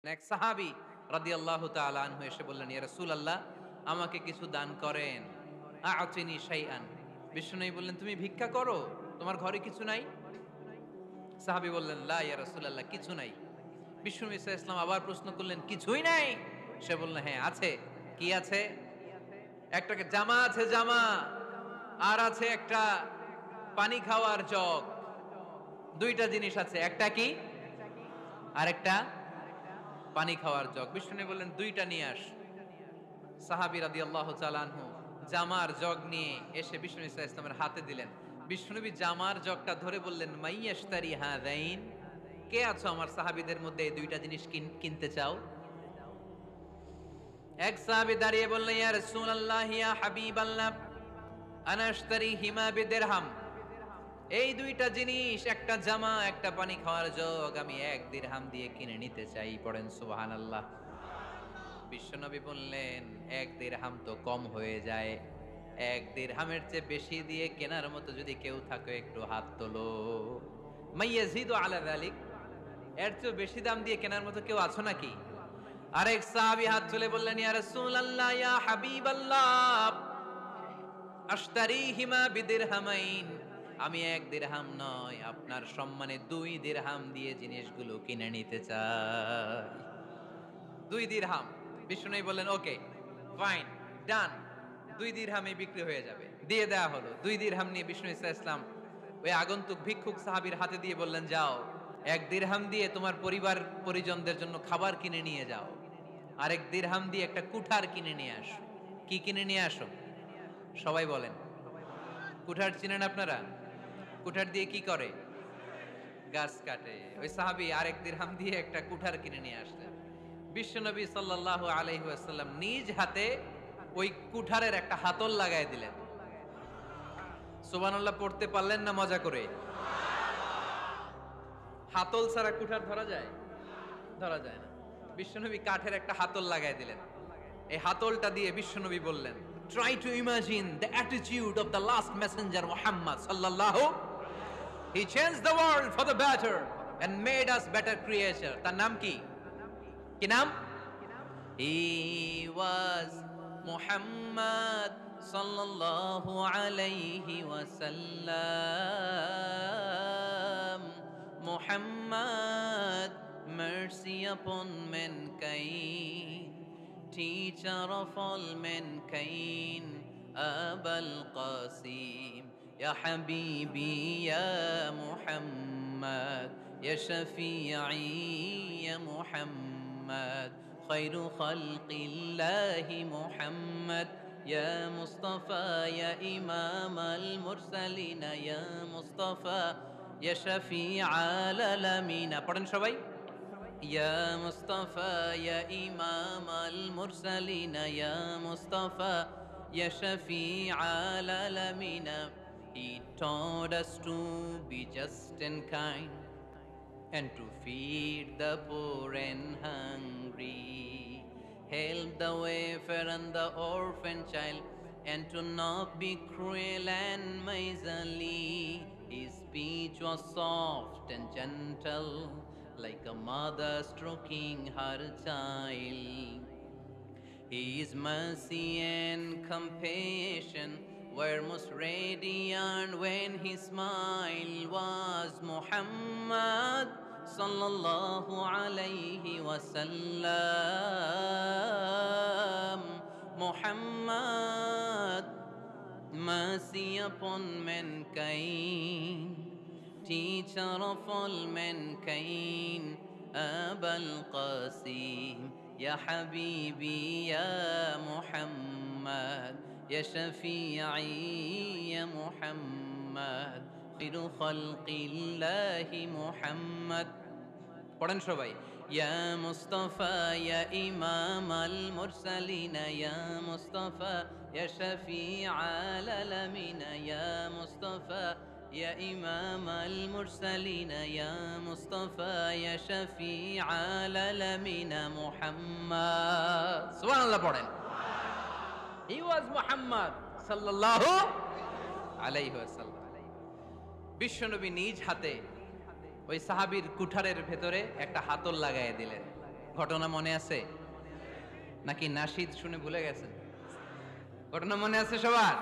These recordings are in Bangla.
এক সাহাবী রাদিয়াল্লাহু তাআলা আনহু এসে বললেন, ইয়া রাসূলুল্লাহ, আমাকে কিছু দান করেন। আ'তিনি শাইআন। বিষ্ণুনবী বললেন, তুমি ভিক্ষা করো, তোমার ঘরে কিছু নাই? সাহাবী বললেন, লা ইয়া রাসূলুল্লাহ, কিছু নাই। বিষ্ণুনবী সাল্লাল্লাহু আলাইহি ওয়াসাল্লাম আবার প্রশ্ন করলেন, কিছুই নাই? সে বলল, হ্যাঁ আছে। কি আছে? একটা জামা আছে, জামা। আর আছে একটা পানি খাওয়ার জগ। দুইটা জিনিস আছে, একটা কি আরেকটা পানি খাওয়ার জগ। বিষ্ণু বললেন, দুইটা নিয়ে আস। সাহাবী রাদিয়াল্লাহু তাআলা আনহু জামার জগ নিয়ে এসে বিষ্ণু ইসা ইসলামের হাতে দিলেন। বিষ্ণুনবী জামার জগটা ধরে বললেন, মাইয়াশতারি হাযাইন, কে আছো আমার সাহাবীদের মধ্যে এই দুইটা জিনিস কিনতে চাও? এক সাহাবী দাঁড়িয়ে বললেন, ইয়া রাসূলুল্লাহ, ইয়া হাবিবাল্লাহ, আনা আশতারি হিমা বিদিরহাম। এই দুইটা জিনিস, একটা জামা, একটা পানি খাওয়ার জগ, আমি 1 দিরহাম দিয়ে কিনে নিতে চাই। পড়েন সুবহানাল্লাহ। বিশ্বনবী বললেন, 1 দিরহাম তো কম হয়ে যায়, 1 দিরহামের চেয়ে বেশি দিয়ে কেনার মতো যদি কেউ থাকে একটু হাত তোলো। মাইয়াজিদু আলা যালিক, এর চেয়ে বেশি দাম দিয়ে কেনার মতো কেউ আছো নাকি? আরেক সাহাবী হাত তুলে বললেন, ইয়া রাসূলুল্লাহ, ইয়া হাবিবাল্লাহ, আশতারিহিমা বিদিরহামাইন, আমি 1 দিরহাম নয়, আপনার সম্মানে 2 দিরহাম দিয়ে জিনিসগুলো কিনে নিতে চাই। 2 দিরহাম। বিষ্ণুনবী বললেন, ওকে ফাইন, ডান, 2 দিরহামে বিক্রি হয়ে যাবে। দিয়ে দেয়া হলো। 2 দিরহাম নিয়ে বিষ্ণু ইসা ইসলাম ওই আগন্তুক ভিক্ষুক সাহাবীর হাতে দিয়ে বললেন, যাও, 1 দিরহাম দিয়ে তোমার পরিবার পরিজনদের জন্য খাবার কিনে নিয়ে যাও। আরেক দিরহাম দিয়ে একটা কুঠার কিনে নিয়ে আসো। কি কিনে নিয়ে আসো? সবাই বলেন। কুঠার চিনেন আপনারা? কুঠার দিয়ে কি করে? গাছ কাটে। ওই সাহাবী আরেক দিরহাম দিয়ে একটা কুঠার কিনে নিয়ে আসলেন। বিশ্বনবী সাল্লাল্লাহু আলাইহি ওয়াসাল্লাম নিজ হাতে ওই কুঠারের একটা হাতল লাগায় দিলেন। সুবহানাল্লাহ পড়তে পারলেন না মজা করে? হাতল ছাড়া কুঠার ধরা যায়? ধরা যায় না। বিশ্বনবী কাঠের একটা হাতল লাগায় দিলেন। এই হাতলটা দিয়ে বিশ্বনবী বললেন, try to imagine the attitude of the last messenger Muhammad sallallahu, he changed the world for the better and made us better creature. তার নাম কি? কি নাম? He was Muhammad sallallahu alayhi wasallam. Muhammad, mercy upon mankind, teacher of all mankind, Abul Qasim, Ya Habibi, Ya Muhammad, Ya Shafi'i, Ya Muhammad, Khairu Khalqillahi Muhammad, Ya Mustafa, Ya Imam al-Mursalin, Ya Mustafa, Ya Shafi'al Alamin. পড়েন সবাই। Ya Mustafa, Ya Imam al-Mursalin, Ya Mustafa, Ya Shafi'al Alamin. He taught us to be just and kind, and to feed the poor and hungry, help the wafer and the orphan child, and to not be cruel and miserly. His speech was soft and gentle, like a mother stroking her child. His mercy and compassion were most radiant when his smile was Muhammad sallallahu alayhi wasallam. Muhammad, mercy upon mankind, teacher of all mankind, Abul Qasim, Ya Habibi, Ya Muhammad, Ya Shafi'i, Ya Muhammad, Khairu Khalqillahi Muhammad. পড়েন সবাই। Ya Mustafa, Ya Imam al-Mursalin, Ya Mustafa, Ya Shafi'al Alamin, Ya Mustafa, Ya Imam al-Mursalin, Ya Mustafa, Ya Shafi'al Alamin, Muhammad. সুবহানাল্লাহ পড়েন। He was Muhammad sallallahu alayhi wasallam. বিশ্বনবী নিজ হাতে ওই সাহাবীর কুঠারের ভেতরে একটা হাতল লাগায় দিলেন। ঘটনা মনে আছে নাকি নাশিদ শুনে ভুলে গেছেন? ঘটনা মনে আছে সবার?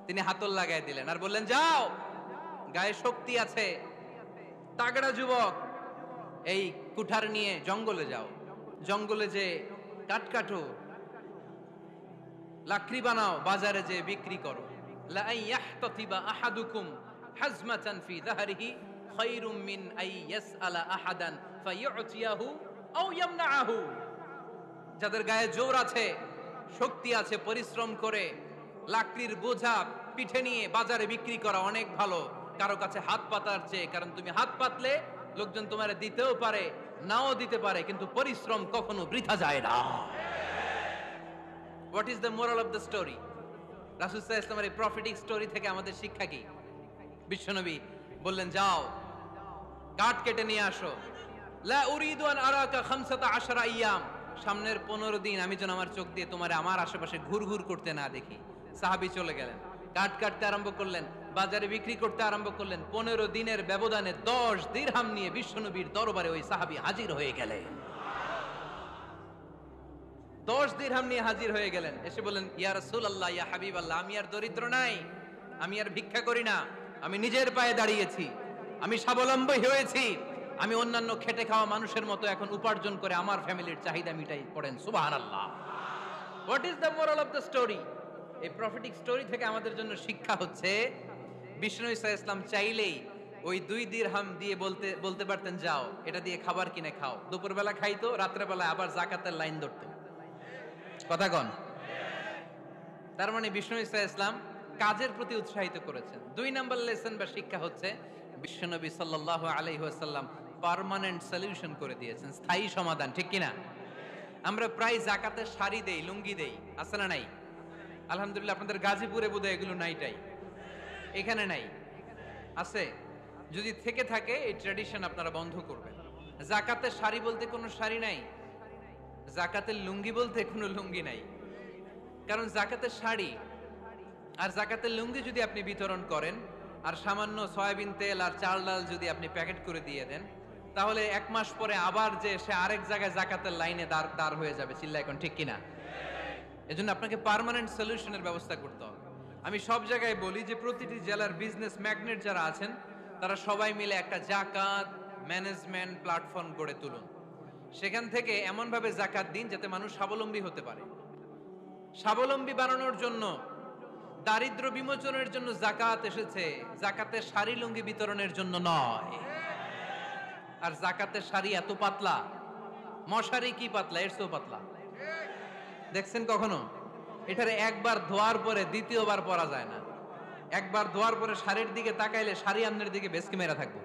তিনি হাতল লাগাই দিলেন আর বললেন, যাও, গায়ে শক্তি আছে, তাগড়া যুবক, এই কুঠার নিয়ে জঙ্গলে যাও, জঙ্গলে যে কাঠ কাটো, লাকড়ি বানাও, বাজারে যে বিক্রি করো। লা আইয়াহতাতিবা আহাদুকুম হাজমাতান ফি যাহরিহি খায়রুম মিন আই ইয়াসআলা আহাদান ফায়ু'তিয়াহু আও ইয়ামনাহু। যাদের গায়ে জোর আছে, শক্তি আছে, পরিশ্রম করে লাকড়ির বোঝা পিঠে নিয়ে বাজারে বিক্রি করা অনেক ভালো কারো কাছে হাত পাতার চেয়ে। কারণ তুমি হাত পাতলে লোকজন তোমারে দিতেও পারে, নাও দিতে পারে, কিন্তু পরিশ্রম কখনো বৃথা যায় না। What is the moral of the story? রাসূল সাল্লাল্লাহু আলাইহি ওয়াসাল্লামের এই প্রফেটিক স্টোরি থেকে আমাদের শিক্ষা কি? বিশ্বনবী বললেন, যাও, কাঠ কেটে নিয়ে আসো। লা উরিদু আন আরাকা 15 আইয়াম, সামনের 15 দিন আমি যেন আমার চোখ দিয়ে তোমারে আমার আশেপাশে ঘুরঘুর করতে না দেখি। সাহাবী চলে গেলেন, কাঠ কাটতে আরম্ভ করলেন, বাজারে বিক্রি করতে আরম্ভ করলেন। 15 দিনের ব্যবধানে 10 দিরহাম নিয়ে বিশ্বনবীর দরবারে ওই সাহাবী হাজির হয়ে গেলেন। 10 দিরহাম নিয়ে হাজির হয়ে গেলেন। এসে বললেন, ইয়া রাসূলুল্লাহ, ইয়া হাবিবাল্লাহ, আমি আর দরিদ্র নাই, আমি আর ভিক্ষা করি না, আমি নিজের পায়ে দাঁড়িয়েছি, আমি স্বাবলম্বী হয়েছি, আমি অন্যান্য খেটে খাওয়া মানুষের মতো এখন উপার্জন করে আমার ফ্যামিলির চাহিদা মিটাই। পড়েন সুবহানাল্লাহ। What is the moral of the story? এই প্রফেটিক স্টোরি থেকে আমাদের জন্য শিক্ষা হচ্ছে, বিষ্ণু ইসা ইসলাম চাইলেই ওই 2 দিরহাম দিয়ে বলতে পারতেন, যাও, এটা দিয়ে খাবার কিনে খাও। দুপুরবেলা খাইতো, রাত্রেবেলা আবার জাকাতের লাইন ধরতো। কথা কন? তার মানে বিষ্ণু ইসা ইসলাম কাজের প্রতি উৎসাহিত করেছেন। 2 নাম্বার লেসন বা শিক্ষা হচ্ছে, বিশ্বনবী সাল্লাল্লাহু আলাইহি ওয়াসাল্লাম পার্মানেন্ট সলিউশন করে দিয়েছেন, স্থায়ী সমাধান। ঠিক কিনা? আমরা প্রায় জাকাতের শাড়ি দেই, লুঙ্গি দেই, আছে না নাই? আলহামদুলিল্লাহ, আপনাদের গাজীপুরে বোধহয় এগুলো নাইটাই, এখানে নাই, আছে? যদি থেকে থাকে এই ট্র্যাডিশন আপনারা বন্ধ করবেন। জাকাতের শাড়ি বলতে কোনো শাড়ি নাই, জাকাতের লুঙ্গি বলতে কোনো লুঙ্গি নাই। কারণ জাকাতের শাড়ি আর জাকাতের লুঙ্গি যদি আপনি বিতরণ করেন, আর সামান্য সয়াবিন তেল আর চাল ডাল যদি আপনি প্যাকেট করে দিয়ে দেন, তাহলে 1 মাস পরে আবার যে সে আরেক জায়গায় জাকাতের লাইনে দাঁড় হয়ে যাবে। চিল্লা এখন ঠিক কিনা? এজন্য আপনাকে পার্মানেন্ট সলিউশনের ব্যবস্থা করতে হবে। আমি সব জায়গায় বলি যে প্রতিটি জেলার বিজনেস ম্যাগনেট যারা আছেন, তারা সবাই মিলে একটা জাকাত ম্যানেজমেন্ট প্ল্যাটফর্ম গড়ে তুলুন। সেখান থেকে এমনভাবে জাকাত দিন যাতে মানুষ স্বাবলম্বী হতে পারে। স্বাবলম্বী বানানোর জন্য, দারিদ্র বিমোচনের জন্য জাকাত এসেছে, জাকাতের শাড়ি লুঙ্গি বিতরণের জন্য নয়। আর জাকাতের শাড়ি এত পাতলা, মশারি কি পাতলা, এর চেয়েও পাতলা। দেখছেন কখনো? এটারে একবার ধোয়ার পরে দ্বিতীয়বার পরা যায় না। একবার ধোয়ার পরে শাড়ির দিকে তাকাইলে শাড়ি আমনের দিকে বেশকি মেরা থাকবে।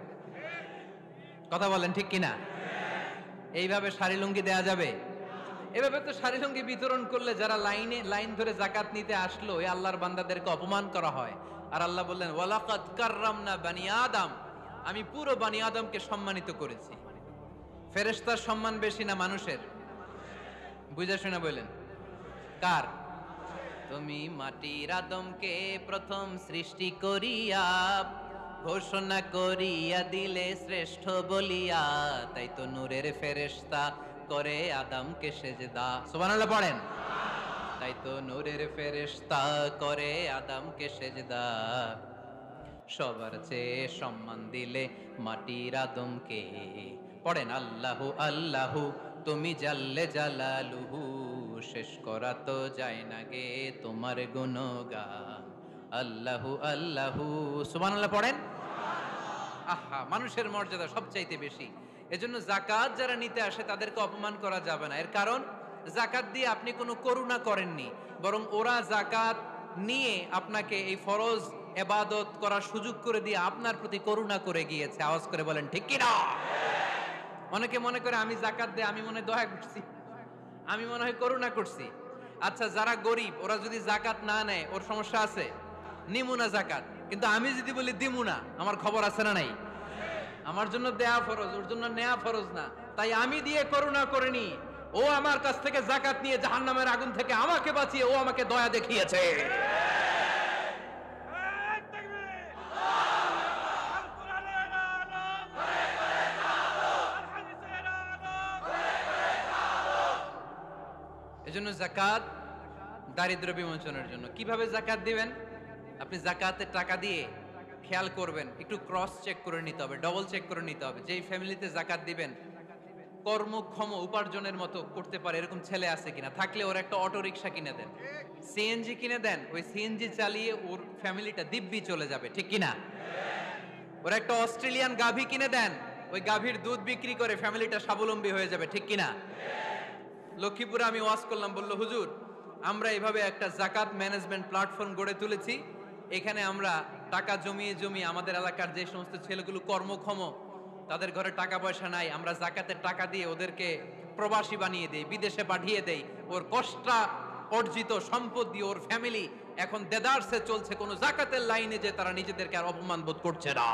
কথা বলেন ঠিক কিনা? এইভাবে শাড়ি লুঙ্গি দেয়া যাবে? এভাবে তো শাড়ি লুঙ্গি বিতরণ করলে যারা লাইন ধরে জাকাত নিতে আসলো, এই আল্লাহর বান্দাদেরকে অপমান করা হয়। আর আল্লাহ বললেন, ওয়ালাকাদ কাররামনা বানি আদম, আমি পুরো বানি আদমকে সম্মানিত করেছি। ফেরেশতার সম্মান বেশি না মানুষের? বুঝা শুনে বলেন, কার? তুমি মাটির আদমকে প্রথম সৃষ্টি করিয়া ঘোষণা করিয়া দিলে শ্রেষ্ঠ বলিয়া, তাই তো নূরের ফেরেশতা করে আদমকে সেজদা। সুবহানাল্লাহ পড়েন। তাই তো নূরের ফেরেশতা করে আদমকে সেজদা, সবার চেয়ে সম্মান দিলে মাটির আদমকে। পড়েন, আল্লাহু আল্লাহু তুমি জাল্লে জালালুহু, শেষ করা তো যায় না গে তোমার গুণগান। আল্লাহু আল্লাহু, সুবহানাল্লাহ পড়েন। আহা, মানুষের মর্যাদা সবচাইতে বেশি। এজন্য জাকাত যারা নিতে আসে তাদেরকে অপমান করা যাবে না। এর কারণ, জাকাত দিয়ে আপনি কোনো করুণা করেননি, বরং ওরা জাকাত নিয়ে আপনাকে এই ফরজ ইবাদত করার সুযোগ করে দিয়ে আপনার প্রতি করুণা করে গিয়েছে। আওয়াজ করে বলেন ঠিক কি না? অনেকে মনে করে আমি জাকাত দিয়ে আমি মনে হয় দয়া করছি, আমি মনে হয় করুণা করছি। আচ্ছা, যারা গরিব ওরা যদি জাকাত না নেয় ওর সমস্যা আছে? নিমুনা জাকাত, কিন্তু আমি যদি বলি দিমুনা, আমার খবর আছে না নাই? আমার জন্য দেয়া ফরজ, ওর জন্য নেয়া ফরজ না। তাই আমি দিয়ে করুণা করিনি, ও আমার কাছ থেকে জাকাত নিয়ে জাহান্নামের আগুন থেকে আমাকে বাঁচিয়ে ও আমাকে দয়া দেখিয়েছে। এজন্য যাকাত দারিদ্র্য বিমোচনের জন্য। কিভাবে যাকাত দিবেন? আপনি যাকাতের টাকা দিয়ে খেয়াল করবেন, একটু ক্রস চেক করে নিতে হবে, ডবল চেক করে নিতে হবে, যেই ফ্যামিলিতে যাকাত দিবেন কর্মক্ষম উপার্জনের মতো করতে পারে এরকম ছেলে আছে কিনা, থাকলে ওর একটা অটো রিকশা কিনে দেন, সিএনজি কিনে দেন, ওই সিএনজি চালিয়ে ওর ফ্যামিলিটা দিব্যি চলে যাবে, ঠিক কিনা? ওর একটা অস্ট্রেলিয়ান গাভী কিনে দেন, ওই গাভীর দুধ বিক্রি করে ফ্যামিলিটা স্বাবলম্বী হয়ে যাবে, ঠিক কিনা? লক্ষ্মীপুরে আমি ওয়াজ করলাম, বলল হুজুর আমরা এভাবে একটা জাকাত ম্যানেজমেন্ট প্ল্যাটফর্ম গড়ে তুলেছি, এখানে আমরা টাকা জমিয়ে জমিয়ে আমাদের এলাকার যে সমস্ত ছেলেগুলো কর্মক্ষম, তাদের ঘরে টাকা পয়সা নাই, আমরা জাকাতের টাকা দিয়ে ওদেরকে প্রবাসী বানিয়ে দেই, বিদেশে পাঠিয়ে দেই, ওর কষ্টা অর্জিত সম্পদ দিয়ে ওর ফ্যামিলি এখন দেদারসে চলছে, কোনো জাকাতের লাইনে যে তারা নিজেদেরকে আর অপমান বোধ করছে না।